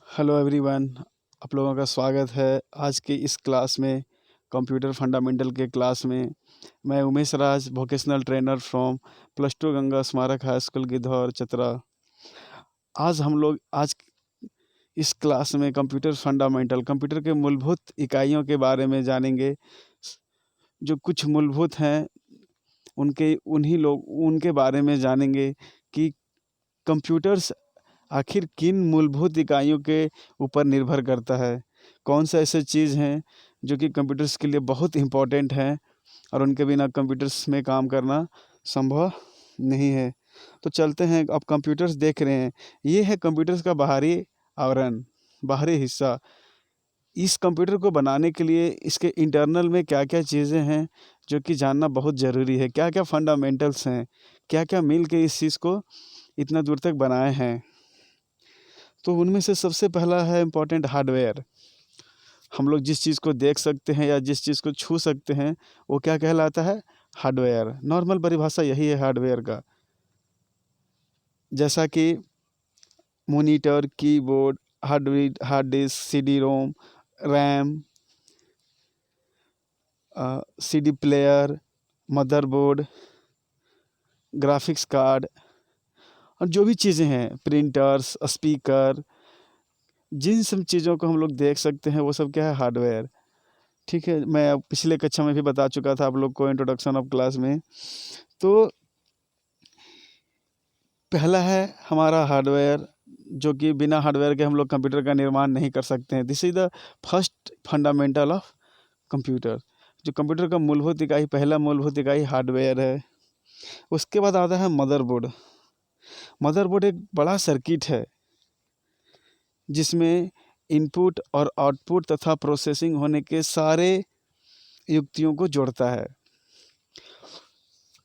Hello everyone, आप लोगों का स्वागत है आज की इस क्लास में, कंप्यूटर फंडामेंटल के क्लास में। मैं उमेश राज, वोकेशनल ट्रेनर फ्रॉम +2 गंगा स्मारक हाई स्कूल गिद्धौर चतरा। आज इस क्लास में कंप्यूटर के मूलभूत इकाइयों के बारे में जानेंगे। जो कुछ मूलभूत हैं उनके बारे में जानेंगे कि कंप्यूटर्स आखिर किन मूलभूत इकाइयों के ऊपर निर्भर करता है। कौन सा ऐसे चीज़ हैं जो कि कंप्यूटर्स के लिए बहुत इम्पोर्टेंट हैं और उनके बिना कंप्यूटर्स में काम करना संभव नहीं है। तो चलते हैं, अब कंप्यूटर्स देख रहे हैं, ये है कंप्यूटर्स का बाहरी आवरण, बाहरी हिस्सा। इस कंप्यूटर को बनाने के लिए इसके इंटरनल में क्या क्या चीज़ें हैं जो कि जानना बहुत ज़रूरी है, क्या क्या फंडामेंटल्स हैं, क्या क्या मिल के इस चीज़ को इतना दूर तक बनाए हैं। तो उनमें से सबसे पहला है इम्पोर्टेंट हार्डवेयर। हम लोग जिस चीज़ को देख सकते हैं या जिस चीज़ को छू सकते हैं वो क्या कहलाता है? हार्डवेयर। नॉर्मल परिभाषा यही है हार्डवेयर का, जैसा कि monitor, keyboard, hard disk, CD ROM, RAM, CD player, motherboard, graphics card और जो भी चीज़ें हैं, प्रिंटर्स, स्पीकर, जिन सब चीज़ों को हम लोग देख सकते हैं वो सब क्या है? हार्डवेयर। ठीक है, मैं अब पिछले कक्षा में भी बता चुका था आप लोग को इंट्रोडक्शन ऑफ क्लास में। तो पहला है हमारा हार्डवेयर, जो कि बिना हार्डवेयर के हम लोग कंप्यूटर का निर्माण नहीं कर सकते हैं। This is the first fundamental of computer. जो कंप्यूटर का मूलभूत इकाई, पहला मूलभूत इकाई हार्डवेयर है। उसके बाद आता है मदरबोर्ड। मदरबोर्ड एक बड़ा सर्किट है जिसमें इनपुट और आउटपुट तथा प्रोसेसिंग होने के सारे युक्तियों को जोड़ता है।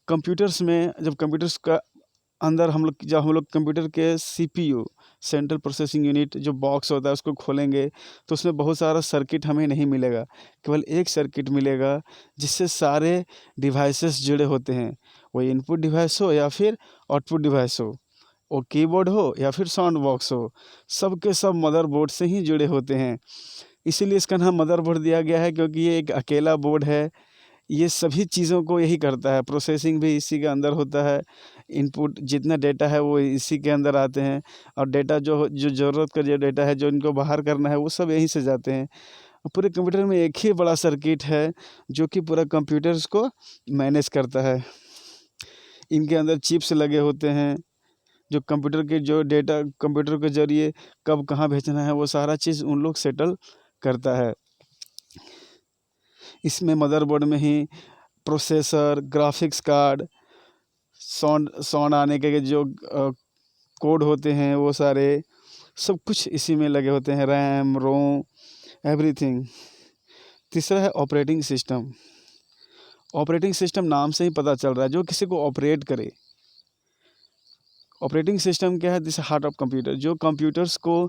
कंप्यूटर्स में जब कंप्यूटर्स का अंदर जब हम लोग कंप्यूटर के सीपीयू, सेंट्रल प्रोसेसिंग यूनिट, जो बॉक्स होता है उसको खोलेंगे तो उसमें बहुत सारा सर्किट हमें नहीं मिलेगा, केवल एक सर्किट मिलेगा जिससे सारे डिवाइसेस जुड़े होते हैं। वो इनपुट डिवाइस हो या फिर आउटपुट डिवाइस हो, वो कीबोर्ड हो या फिर साउंड बॉक्स हो, सब के सब मदरबोर्ड से ही जुड़े होते हैं। इसीलिए इसका नाम मदरबोर्ड दिया गया है, क्योंकि ये एक अकेला बोर्ड है। ये सभी चीज़ों को यही करता है, प्रोसेसिंग भी इसी के अंदर होता है, इनपुट जितना डेटा है वो इसी के अंदर आते हैं और डेटा जो जो ज़रूरत का जो डेटा है जो इनको बाहर करना है वो सब यहीं से जाते हैं। पूरे कंप्यूटर में एक ही बड़ा सर्किट है जो कि पूरा कंप्यूटर्स को मैनेज करता है। इनके अंदर चिप्स लगे होते हैं जो कंप्यूटर के जो डेटा कंप्यूटर के ज़रिए कब कहाँ भेजना है वो सारा चीज़ उन लोग सेटल करता है। इसमें मदरबोर्ड में ही प्रोसेसर, ग्राफिक्स कार्ड, साउंड आने के जो कोड होते हैं वो सारे सब कुछ इसी में लगे होते हैं, रैम, रोम, एवरीथिंग। तीसरा है ऑपरेटिंग सिस्टम। ऑपरेटिंग सिस्टम नाम से ही पता चल रहा है, जो किसी को ऑपरेट करे। ऑपरेटिंग सिस्टम क्या है? दिस हार्ट ऑफ कंप्यूटर, जो कंप्यूटर्स को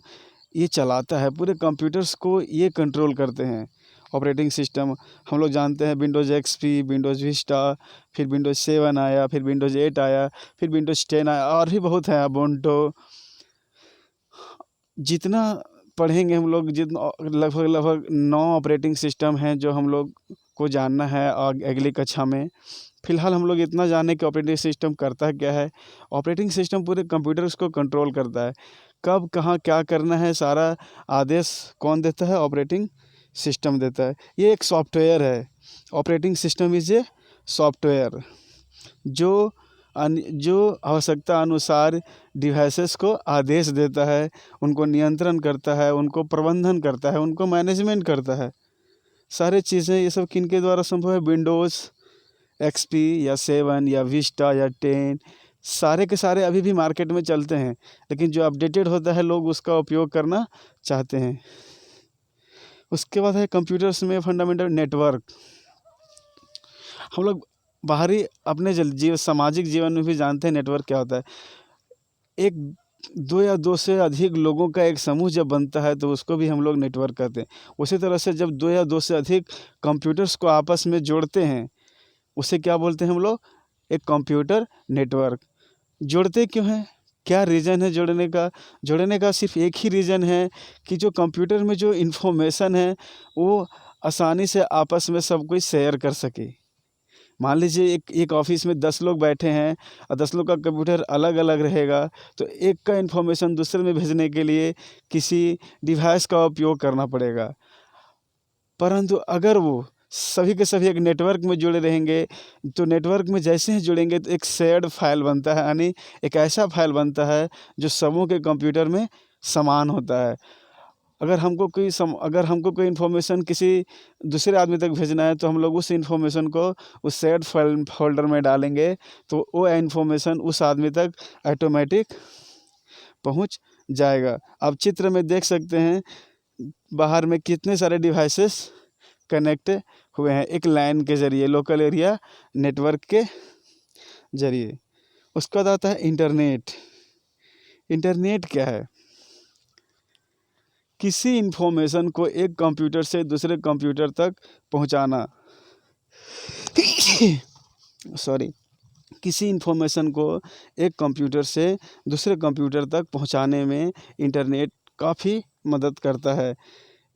ये चलाता है, पूरे कंप्यूटर्स को ये कंट्रोल करते हैं। ऑपरेटिंग सिस्टम हम लोग जानते हैं, विंडोज़ एक्सपी, विंडोज़ विस्टा, फिर विंडोज़ 7 आया, फिर विंडोज़ 8 आया, फिर विंडोज़ 10 आया और भी बहुत है, उबुंटू। जितना पढ़ेंगे हम लोग, जितना लगभग 9 ऑपरेटिंग सिस्टम हैं जो हम लोग को जानना है अगली कक्षा में। फ़िलहाल हम लोग इतना जाने कि ऑपरेटिंग सिस्टम करता है क्या है। ऑपरेटिंग सिस्टम पूरे कंप्यूटर्स को कंट्रोल करता है, कब कहाँ क्या करना है, सारा आदेश कौन देता है? ऑपरेटिंग सिस्टम देता है। ये एक सॉफ्टवेयर है। Operating system is a software जो आवश्यकता अनुसार डिवाइसेस को आदेश देता है, उनको नियंत्रण करता है, उनको प्रबंधन करता है, उनको मैनेजमेंट करता है। सारे चीज़ें ये सब किनके द्वारा संभव है? विंडोज़ एक्सपी या 7 या विस्टा या 10, सारे के सारे अभी भी मार्केट में चलते हैं, लेकिन जो अपडेटेड होता है लोग उसका उपयोग करना चाहते हैं। उसके बाद है कंप्यूटर्स में फंडामेंटल नेटवर्क। हम लोग बाहरी अपने सामाजिक जीवन में भी जानते हैं नेटवर्क क्या होता है। एक दो या दो से अधिक लोगों का एक समूह जब बनता है तो उसको भी हम लोग नेटवर्क कहते हैं। उसी तरह से जब दो या दो से अधिक कंप्यूटर्स को आपस में जोड़ते हैं उसे क्या बोलते हैं हम लोग? एक कंप्यूटर नेटवर्क। जोड़ते क्यों हैं? क्या रीज़न है जुड़ने का सिर्फ एक ही रीज़न है कि जो कंप्यूटर में जो इन्फॉर्मेशन है वो आसानी से आपस में सब कोई शेयर कर सके। मान लीजिए एक ऑफिस में 10 लोग बैठे हैं और 10 लोग का कंप्यूटर अलग अलग रहेगा, तो एक का इन्फॉर्मेशन दूसरे में भेजने के लिए किसी डिवाइस का उपयोग करना पड़ेगा। परंतु अगर वो सभी के सभी एक नेटवर्क में जुड़े रहेंगे, तो नेटवर्क में जैसे ही जुड़ेंगे तो एक शेयर्ड फाइल बनता है, यानी एक ऐसा फाइल बनता है जो सबों के कंप्यूटर में समान होता है। अगर हमको कोई इन्फॉर्मेशन किसी दूसरे आदमी तक भेजना है, तो हम लोग उस इन्फॉर्मेशन को उस शेयर्ड फाइल फोल्डर में डालेंगे, तो वो इन्फॉर्मेशन उस आदमी तक ऑटोमेटिक पहुंच जाएगा। आप चित्र में देख सकते हैं बाहर में कितने सारे डिवाइसेस कनेक्ट हुए हैं एक लाइन के ज़रिए, लोकल एरिया नेटवर्क के ज़रिए। उसके बाद आता है इंटरनेट। इंटरनेट क्या है? किसी इन्फॉर्मेशन को एक कंप्यूटर से दूसरे कंप्यूटर तक पहुंचाना किसी इन्फॉर्मेशन को एक कंप्यूटर से दूसरे कंप्यूटर तक पहुंचाने में इंटरनेट काफ़ी मदद करता है।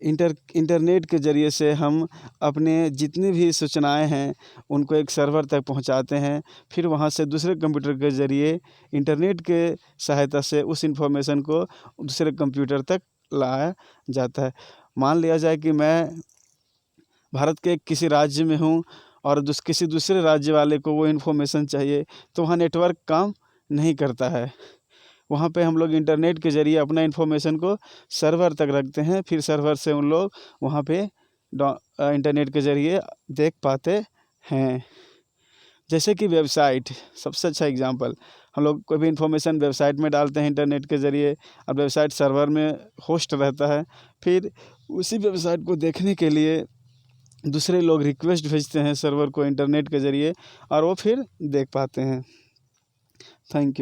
इंटरनेट के ज़रिए से हम अपने जितनी भी सूचनाएं हैं उनको एक सर्वर तक पहुंचाते हैं, फिर वहां से दूसरे कंप्यूटर के ज़रिए इंटरनेट के सहायता से उस इन्फॉर्मेशन को दूसरे कंप्यूटर तक लाया जाता है। मान लिया जाए कि मैं भारत के किसी राज्य में हूँ और किसी दूसरे राज्य वाले को वो इन्फॉर्मेशन चाहिए, तो वहाँ नेटवर्क काम नहीं करता है। वहाँ पे हम लोग इंटरनेट के ज़रिए अपना इन्फॉर्मेशन को सर्वर तक रखते हैं, फिर सर्वर से उन लोग वहाँ पे इंटरनेट के ज़रिए देख पाते हैं। जैसे कि वेबसाइट सबसे अच्छा एग्जांपल, हम लोग कोई भी इन्फॉर्मेशन वेबसाइट में डालते हैं इंटरनेट के ज़रिए, अब वेबसाइट सर्वर में होस्ट रहता है, फिर उसी वेबसाइट को देखने के लिए दूसरे लोग रिक्वेस्ट भेजते हैं सर्वर को इंटरनेट के ज़रिए और वो फिर देख पाते हैं। Thank you.